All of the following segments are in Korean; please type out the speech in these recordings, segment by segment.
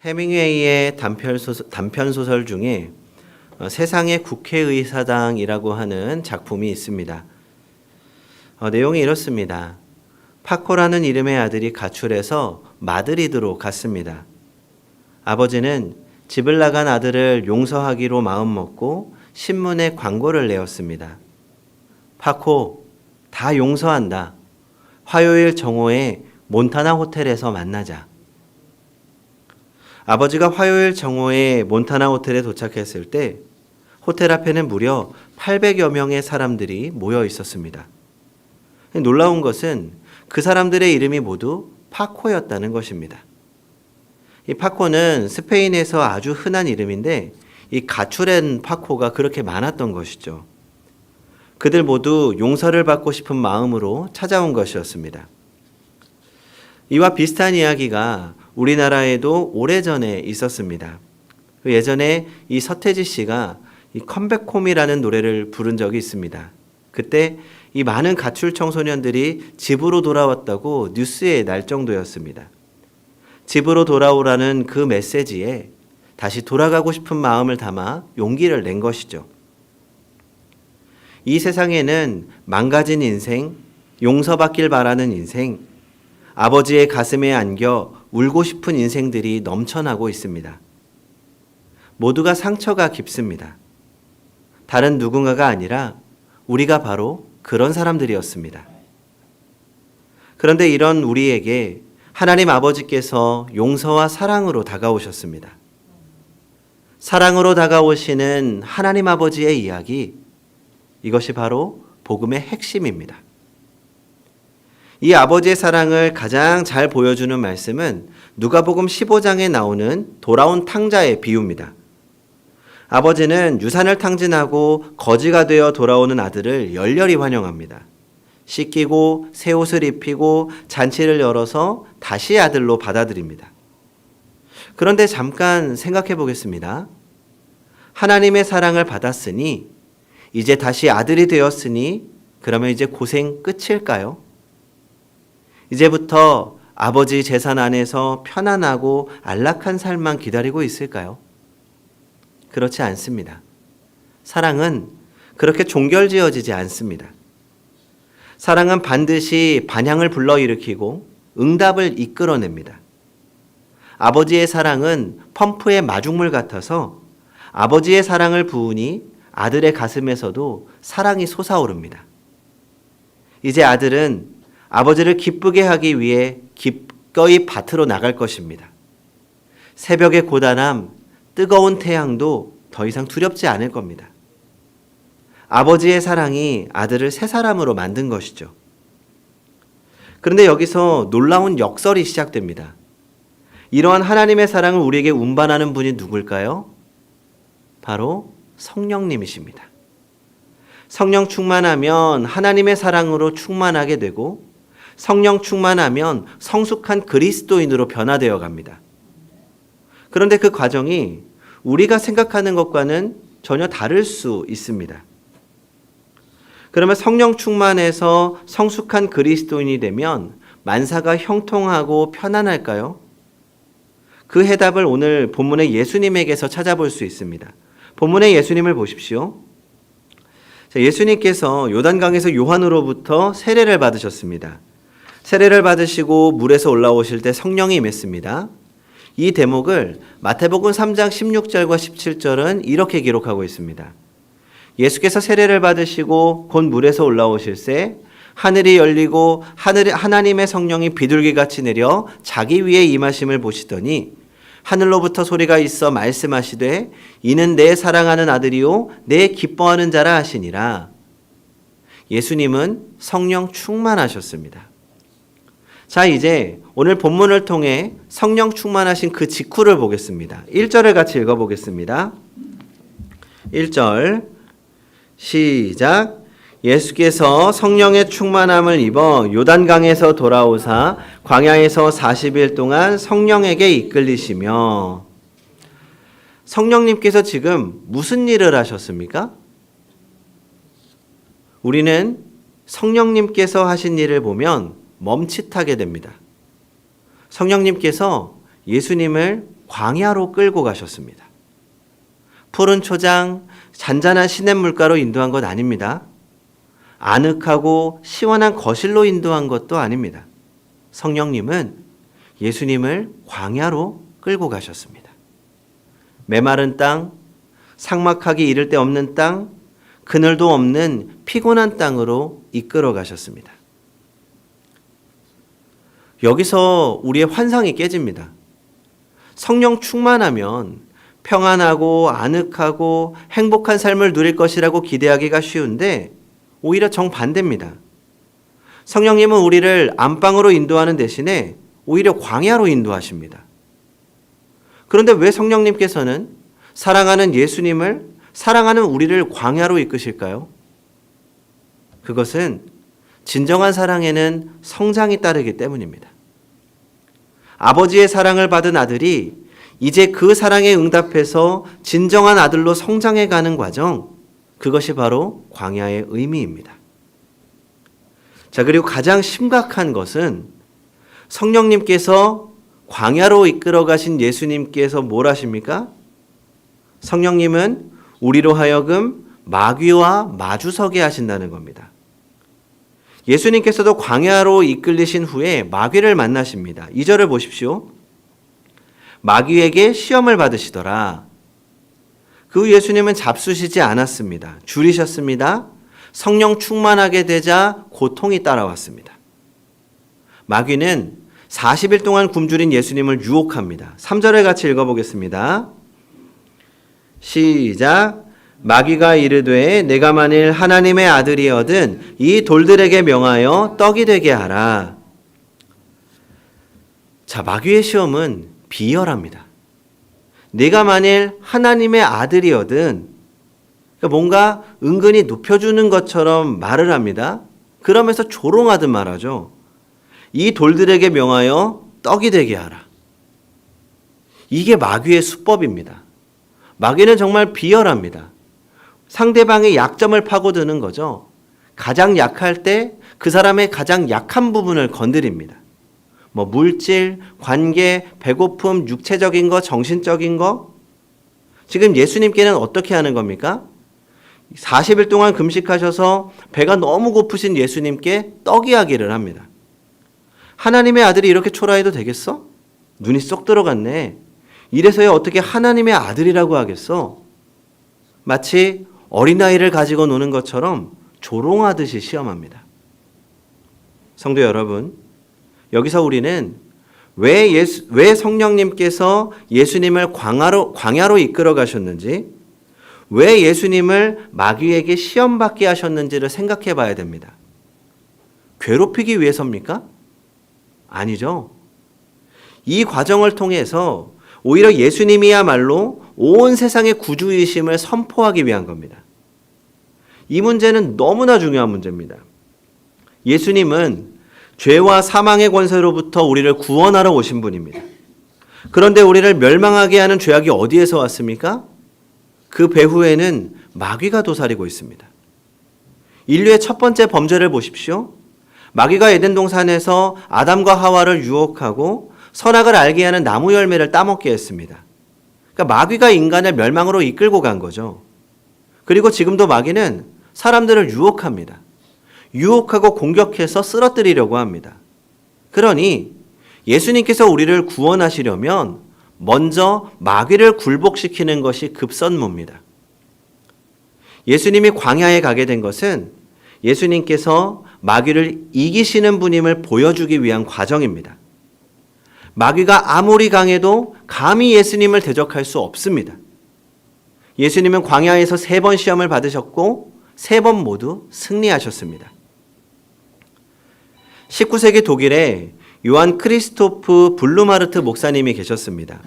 해밍웨이의 단편소설 중에 세상의 국회의사당이라고 하는 작품이 있습니다. 내용이 이렇습니다. 파코라는 이름의 아들이 가출해서 마드리드로 갔습니다. 아버지는 집을 나간 아들을 용서하기로 마음먹고 신문에 광고를 내었습니다. 파코, 다 용서한다. 화요일 정오에 몬타나 호텔에서 만나자. 아버지가 화요일 정오에 몬타나 호텔에 도착했을 때 호텔 앞에는 무려 800여 명의 사람들이 모여 있었습니다. 놀라운 것은 그 사람들의 이름이 모두 파코였다는 것입니다. 이 파코는 스페인에서 아주 흔한 이름인데 이 가출한 파코가 그렇게 많았던 것이죠. 그들 모두 용서를 받고 싶은 마음으로 찾아온 것이었습니다. 이와 비슷한 이야기가 우리나라에도 오래전에 있었습니다. 예전에 이 서태지 씨가 이 컴백홈이라는 노래를 부른 적이 있습니다. 그때 이 많은 가출 청소년들이 집으로 돌아왔다고 뉴스에 날 정도였습니다. 집으로 돌아오라는 그 메시지에 다시 돌아가고 싶은 마음을 담아 용기를 낸 것이죠. 이 세상에는 망가진 인생, 용서받길 바라는 인생, 아버지의 가슴에 안겨 울고 싶은 인생들이 넘쳐나고 있습니다. 모두가 상처가 깊습니다. 다른 누군가가 아니라 우리가 바로 그런 사람들이었습니다. 그런데 이런 우리에게 하나님 아버지께서 용서와 사랑으로 다가오셨습니다. 사랑으로 다가오시는 하나님 아버지의 이야기, 이것이 바로 복음의 핵심입니다. 이 아버지의 사랑을 가장 잘 보여주는 말씀은 누가복음 15장에 나오는 돌아온 탕자의 비유입니다. 아버지는 유산을 탕진하고 거지가 되어 돌아오는 아들을 열렬히 환영합니다. 씻기고 새 옷을 입히고 잔치를 열어서 다시 아들로 받아들입니다. 그런데 잠깐 생각해 보겠습니다. 하나님의 사랑을 받았으니 이제 다시 아들이 되었으니 그러면 이제 고생 끝일까요? 이제부터 아버지 재산 안에서 편안하고 안락한 삶만 기다리고 있을까요? 그렇지 않습니다. 사랑은 그렇게 종결지어지지 않습니다. 사랑은 반드시 반향을 불러일으키고 응답을 이끌어냅니다. 아버지의 사랑은 펌프의 마중물 같아서 아버지의 사랑을 부으니 아들의 가슴에서도 사랑이 솟아오릅니다. 이제 아들은 아버지를 기쁘게 하기 위해 기꺼이 밭으로 나갈 것입니다. 새벽의 고단함, 뜨거운 태양도 더 이상 두렵지 않을 겁니다. 아버지의 사랑이 아들을 새 사람으로 만든 것이죠. 그런데 여기서 놀라운 역설이 시작됩니다. 이러한 하나님의 사랑을 우리에게 운반하는 분이 누굴까요? 바로 성령님이십니다. 성령 충만하면 하나님의 사랑으로 충만하게 되고 성령 충만하면 성숙한 그리스도인으로 변화되어 갑니다. 그런데 그 과정이 우리가 생각하는 것과는 전혀 다를 수 있습니다. 그러면 성령 충만해서 성숙한 그리스도인이 되면 만사가 형통하고 편안할까요? 그 해답을 오늘 본문의 예수님에게서 찾아볼 수 있습니다. 본문의 예수님을 보십시오. 예수님께서 요단강에서 요한으로부터 세례를 받으셨습니다. 세례를 받으시고 물에서 올라오실 때 성령이 임했습니다. 이 대목을 마태복음 3장 16절과 17절은 이렇게 기록하고 있습니다. 예수께서 세례를 받으시고 곧 물에서 올라오실새 하늘이 열리고 하나님의 성령이 비둘기같이 내려 자기 위에 임하심을 보시더니 하늘로부터 소리가 있어 말씀하시되 이는 내 사랑하는 아들이요 내 기뻐하는 자라 하시니라. 예수님은 성령 충만하셨습니다. 자, 이제 오늘 본문을 통해 성령 충만하신 그 직후를 보겠습니다. 1절을 같이 읽어보겠습니다. 1절 시작. 예수께서 성령의 충만함을 입어 요단강에서 돌아오사 광야에서 40일 동안 성령에게 이끌리시며. 성령님께서 지금 무슨 일을 하셨습니까? 우리는 성령님께서 하신 일을 보면 멈칫하게 됩니다. 성령님께서 예수님을 광야로 끌고 가셨습니다. 푸른 초장, 잔잔한 시냇물가로 인도한 것 아닙니다. 아늑하고 시원한 거실로 인도한 것도 아닙니다. 성령님은 예수님을 광야로 끌고 가셨습니다. 메마른 땅, 삭막하기 이를 데 없는 땅, 그늘도 없는 피곤한 땅으로 이끌어 가셨습니다. 여기서 우리의 환상이 깨집니다. 성령 충만하면 평안하고 아늑하고 행복한 삶을 누릴 것이라고 기대하기가 쉬운데 오히려 정반대입니다. 성령님은 우리를 안방으로 인도하는 대신에 오히려 광야로 인도하십니다. 그런데 왜 성령님께서는 사랑하는 예수님을, 사랑하는 우리를 광야로 이끄실까요? 그것은 진정한 사랑에는 성장이 따르기 때문입니다. 아버지의 사랑을 받은 아들이 이제 그 사랑에 응답해서 진정한 아들로 성장해가는 과정, 그것이 바로 광야의 의미입니다. 자, 그리고 가장 심각한 것은 성령님께서 광야로 이끌어 가신 예수님께서 뭘 하십니까? 성령님은 우리로 하여금 마귀와 마주서게 하신다는 겁니다. 예수님께서도 광야로 이끌리신 후에 마귀를 만나십니다. 2절을 보십시오. 마귀에게 시험을 받으시더라. 그 후 예수님은 잡수시지 않았습니다. 줄이셨습니다. 성령 충만하게 되자 고통이 따라왔습니다. 마귀는 40일 동안 굶주린 예수님을 유혹합니다. 3절을 같이 읽어보겠습니다. 시작. 마귀가 이르되 내가 만일 하나님의 아들이거든 이 돌들에게 명하여 떡이 되게 하라. 자, 마귀의 시험은 비열합니다. 내가 만일 하나님의 아들이거든, 뭔가 은근히 높여주는 것처럼 말을 합니다. 그러면서 조롱하듯 말하죠. 이 돌들에게 명하여 떡이 되게 하라. 이게 마귀의 수법입니다. 마귀는 정말 비열합니다. 상대방의 약점을 파고드는 거죠. 가장 약할 때 그 사람의 가장 약한 부분을 건드립니다. 물질, 관계, 배고픔, 육체적인 거, 정신적인 거. 지금 예수님께는 어떻게 하는 겁니까? 40일 동안 금식하셔서 배가 너무 고프신 예수님께 떡 이야기를 합니다. 하나님의 아들이 이렇게 초라해도 되겠어? 눈이 쏙 들어갔네. 이래서야 어떻게 하나님의 아들이라고 하겠어? 마치 어린아이를 가지고 노는 것처럼 조롱하듯이 시험합니다. 성도 여러분, 여기서 우리는 왜 성령님께서 예수님을 광야로 이끌어 가셨는지, 왜 예수님을 마귀에게 시험받게 하셨는지를 생각해 봐야 됩니다. 괴롭히기 위해서입니까? 아니죠. 이 과정을 통해서 오히려 예수님이야말로 온 세상의 구주이심을 선포하기 위한 겁니다. 이 문제는 너무나 중요한 문제입니다. 예수님은 죄와 사망의 권세로부터 우리를 구원하러 오신 분입니다. 그런데 우리를 멸망하게 하는 죄악이 어디에서 왔습니까? 그 배후에는 마귀가 도사리고 있습니다. 인류의 첫 번째 범죄를 보십시오. 마귀가 에덴 동산에서 아담과 하와를 유혹하고 선악을 알게 하는 나무 열매를 따먹게 했습니다. 그러니까 마귀가 인간을 멸망으로 이끌고 간 거죠. 그리고 지금도 마귀는 사람들을 유혹합니다. 유혹하고 공격해서 쓰러뜨리려고 합니다. 그러니 예수님께서 우리를 구원하시려면 먼저 마귀를 굴복시키는 것이 급선무입니다. 예수님이 광야에 가게 된 것은 예수님께서 마귀를 이기시는 분임을 보여주기 위한 과정입니다. 마귀가 아무리 강해도 감히 예수님을 대적할 수 없습니다. 예수님은 광야에서 3번 시험을 받으셨고 3번 모두 승리하셨습니다. 19세기 독일에 요한 크리스토프 블루마르트 목사님이 계셨습니다.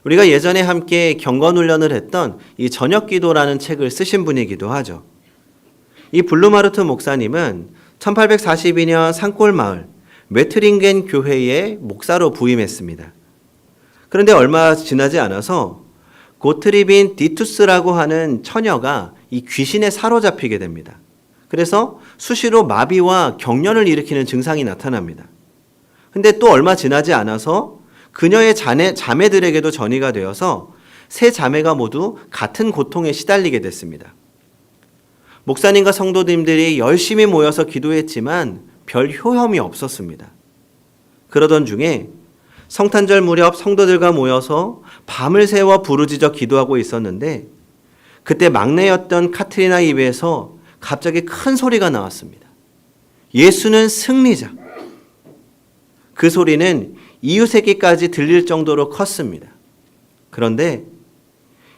우리가 예전에 함께 경건훈련을 했던 이 저녁기도라는 책을 쓰신 분이기도 하죠. 이 블루마르트 목사님은 1842년 산골마을 메트링겐 교회의 목사로 부임했습니다. 그런데 얼마 지나지 않아서 고트리빈 디투스라고 하는 처녀가 이 귀신에 사로잡히게 됩니다. 그래서 수시로 마비와 경련을 일으키는 증상이 나타납니다. 근데 또 얼마 지나지 않아서 그녀의 자매들에게도 전이가 되어서 세 자매가 모두 같은 고통에 시달리게 됐습니다. 목사님과 성도님들이 열심히 모여서 기도했지만 별 효험이 없었습니다. 그러던 중에 성탄절 무렵 성도들과 모여서 밤을 새워 부르짖어 기도하고 있었는데 그때 막내였던 카트리나 입에서 갑자기 큰 소리가 나왔습니다. 예수는 승리자. 그 소리는 이웃에게까지 들릴 정도로 컸습니다. 그런데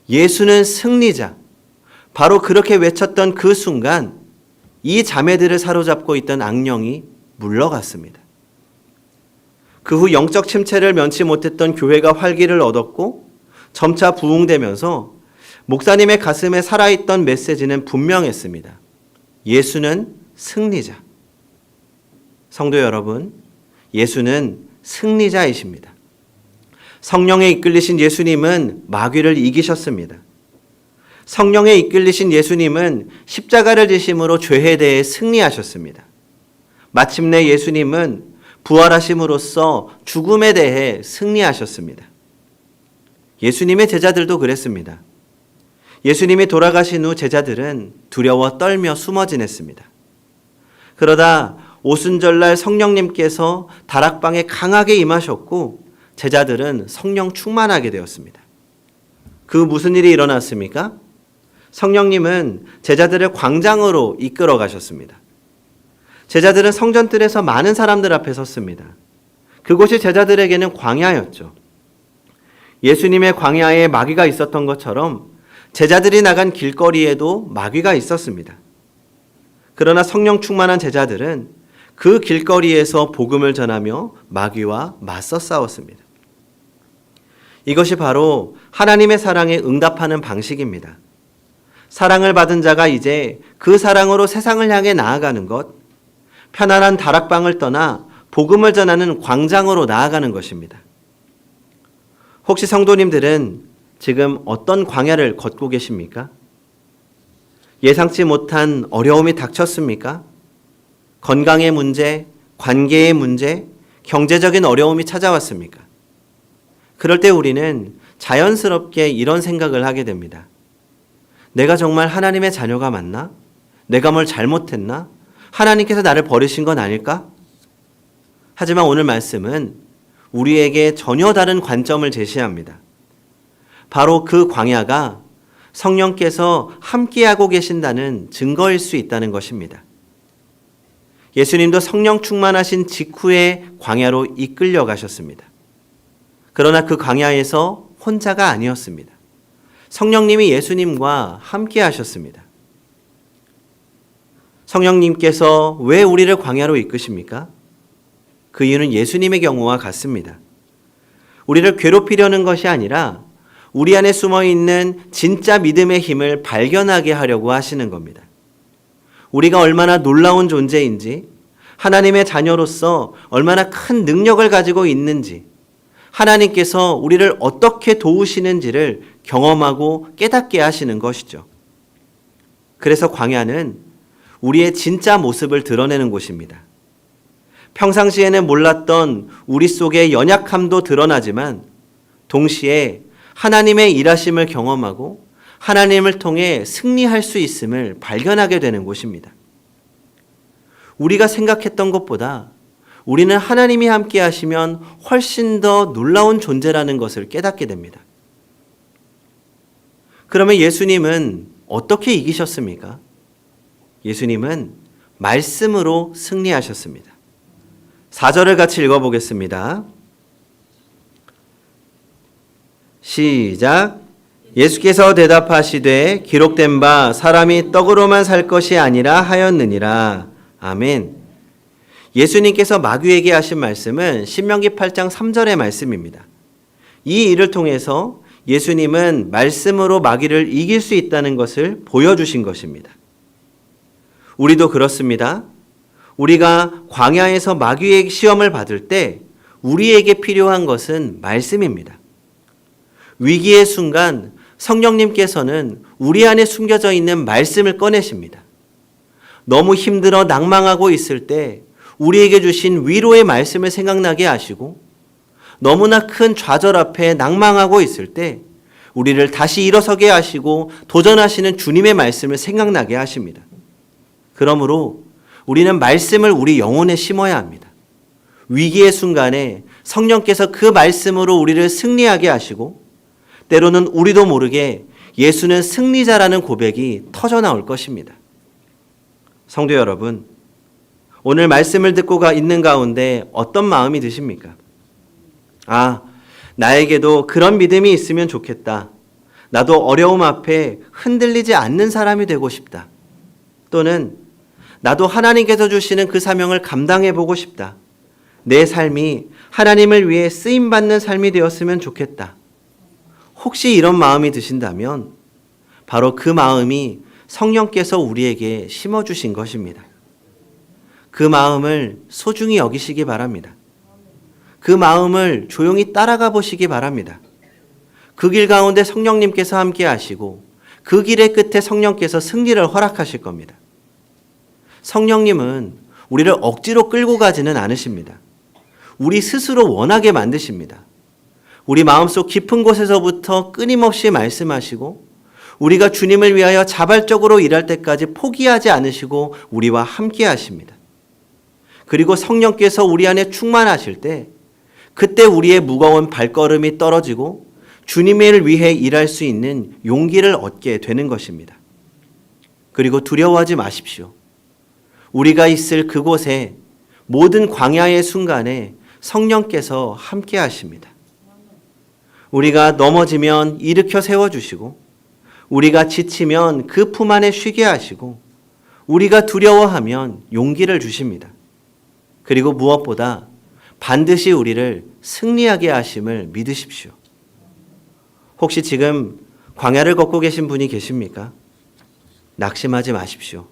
예수는 승리자. 바로 그렇게 외쳤던 그 순간 이 자매들을 사로잡고 있던 악령이 물러갔습니다. 그 후 영적 침체를 면치 못했던 교회가 활기를 얻었고 점차 부흥되면서 목사님의 가슴에 살아있던 메시지는 분명했습니다. 예수는 승리자. 성도 여러분, 예수는 승리자이십니다. 성령에 이끌리신 예수님은 마귀를 이기셨습니다. 성령에 이끌리신 예수님은 십자가를 지심으로 죄에 대해 승리하셨습니다. 마침내 예수님은 부활하심으로써 죽음에 대해 승리하셨습니다. 예수님의 제자들도 그랬습니다. 예수님이 돌아가신 후 제자들은 두려워 떨며 숨어 지냈습니다. 그러다 오순절날 성령님께서 다락방에 강하게 임하셨고 제자들은 성령 충만하게 되었습니다. 그 무슨 일이 일어났습니까? 성령님은 제자들을 광장으로 이끌어 가셨습니다. 제자들은 성전뜰에서 많은 사람들 앞에 섰습니다. 그곳이 제자들에게는 광야였죠. 예수님의 광야에 마귀가 있었던 것처럼 제자들이 나간 길거리에도 마귀가 있었습니다. 그러나 성령 충만한 제자들은 그 길거리에서 복음을 전하며 마귀와 맞서 싸웠습니다. 이것이 바로 하나님의 사랑에 응답하는 방식입니다. 사랑을 받은 자가 이제 그 사랑으로 세상을 향해 나아가는 것, 편안한 다락방을 떠나 복음을 전하는 광장으로 나아가는 것입니다. 혹시 성도님들은 지금 어떤 광야를 걷고 계십니까? 예상치 못한 어려움이 닥쳤습니까? 건강의 문제, 관계의 문제, 경제적인 어려움이 찾아왔습니까? 그럴 때 우리는 자연스럽게 이런 생각을 하게 됩니다. 내가 정말 하나님의 자녀가 맞나? 내가 뭘 잘못했나? 하나님께서 나를 버리신 건 아닐까? 하지만 오늘 말씀은 우리에게 전혀 다른 관점을 제시합니다. 바로 그 광야가 성령께서 함께하고 계신다는 증거일 수 있다는 것입니다. 예수님도 성령 충만하신 직후에 광야로 이끌려 가셨습니다. 그러나 그 광야에서 혼자가 아니었습니다. 성령님이 예수님과 함께 하셨습니다. 성령님께서 왜 우리를 광야로 이끄십니까? 그 이유는 예수님의 경우와 같습니다. 우리를 괴롭히려는 것이 아니라 우리 안에 숨어있는 진짜 믿음의 힘을 발견하게 하려고 하시는 겁니다. 우리가 얼마나 놀라운 존재인지, 하나님의 자녀로서 얼마나 큰 능력을 가지고 있는지, 하나님께서 우리를 어떻게 도우시는지를 경험하고 깨닫게 하시는 것이죠. 그래서 광야는 우리의 진짜 모습을 드러내는 곳입니다. 평상시에는 몰랐던 우리 속의 연약함도 드러나지만 동시에 하나님의 일하심을 경험하고 하나님을 통해 승리할 수 있음을 발견하게 되는 곳입니다. 우리가 생각했던 것보다 우리는 하나님이 함께 하시면 훨씬 더 놀라운 존재라는 것을 깨닫게 됩니다. 그러면 예수님은 어떻게 이기셨습니까? 예수님은 말씀으로 승리하셨습니다. 4절을 같이 읽어보겠습니다. 시작. 예수께서 대답하시되 기록된 바 사람이 떡으로만 살 것이 아니라 하였느니라. 아멘. 예수님께서 마귀에게 하신 말씀은 신명기 8장 3절의 말씀입니다. 이 일을 통해서 예수님은 말씀으로 마귀를 이길 수 있다는 것을 보여주신 것입니다. 우리도 그렇습니다. 우리가 광야에서 마귀의 시험을 받을 때 우리에게 필요한 것은 말씀입니다. 위기의 순간 성령님께서는 우리 안에 숨겨져 있는 말씀을 꺼내십니다. 너무 힘들어 낭망하고 있을 때 우리에게 주신 위로의 말씀을 생각나게 하시고, 너무나 큰 좌절 앞에 낭망하고 있을 때 우리를 다시 일어서게 하시고 도전하시는 주님의 말씀을 생각나게 하십니다. 그러므로 우리는 말씀을 우리 영혼에 심어야 합니다. 위기의 순간에 성령께서 그 말씀으로 우리를 승리하게 하시고 때로는 우리도 모르게 예수는 승리자라는 고백이 터져나올 것입니다. 성도 여러분, 오늘 말씀을 듣고 있는 가운데 어떤 마음이 드십니까? 나에게도 그런 믿음이 있으면 좋겠다. 나도 어려움 앞에 흔들리지 않는 사람이 되고 싶다. 또는 나도 하나님께서 주시는 그 사명을 감당해 보고 싶다. 내 삶이 하나님을 위해 쓰임받는 삶이 되었으면 좋겠다. 혹시 이런 마음이 드신다면 바로 그 마음이 성령께서 우리에게 심어주신 것입니다. 그 마음을 소중히 여기시기 바랍니다. 그 마음을 조용히 따라가 보시기 바랍니다. 그 길 가운데 성령님께서 함께 하시고 그 길의 끝에 성령께서 승리를 허락하실 겁니다. 성령님은 우리를 억지로 끌고 가지는 않으십니다. 우리 스스로 원하게 만드십니다. 우리 마음속 깊은 곳에서부터 끊임없이 말씀하시고 우리가 주님을 위하여 자발적으로 일할 때까지 포기하지 않으시고 우리와 함께 하십니다. 그리고 성령께서 우리 안에 충만하실 때 그때 우리의 무거운 발걸음이 떨어지고 주님을 위해 일할 수 있는 용기를 얻게 되는 것입니다. 그리고 두려워하지 마십시오. 우리가 있을 그곳에 모든 광야의 순간에 성령께서 함께 하십니다. 우리가 넘어지면 일으켜 세워주시고 우리가 지치면 그 품 안에 쉬게 하시고 우리가 두려워하면 용기를 주십니다. 그리고 무엇보다 반드시 우리를 승리하게 하심을 믿으십시오. 혹시 지금 광야를 걷고 계신 분이 계십니까? 낙심하지 마십시오.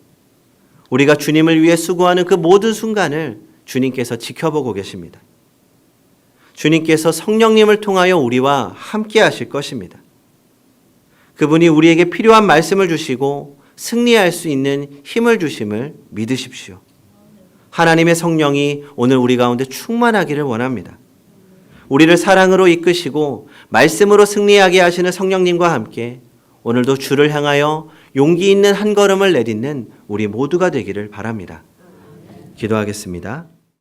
우리가 주님을 위해 수고하는 그 모든 순간을 주님께서 지켜보고 계십니다. 주님께서 성령님을 통하여 우리와 함께 하실 것입니다. 그분이 우리에게 필요한 말씀을 주시고 승리할 수 있는 힘을 주심을 믿으십시오. 하나님의 성령이 오늘 우리 가운데 충만하기를 원합니다. 우리를 사랑으로 이끄시고 말씀으로 승리하게 하시는 성령님과 함께 오늘도 주를 향하여 용기 있는 한 걸음을 내딛는 우리 모두가 되기를 바랍니다. 기도하겠습니다.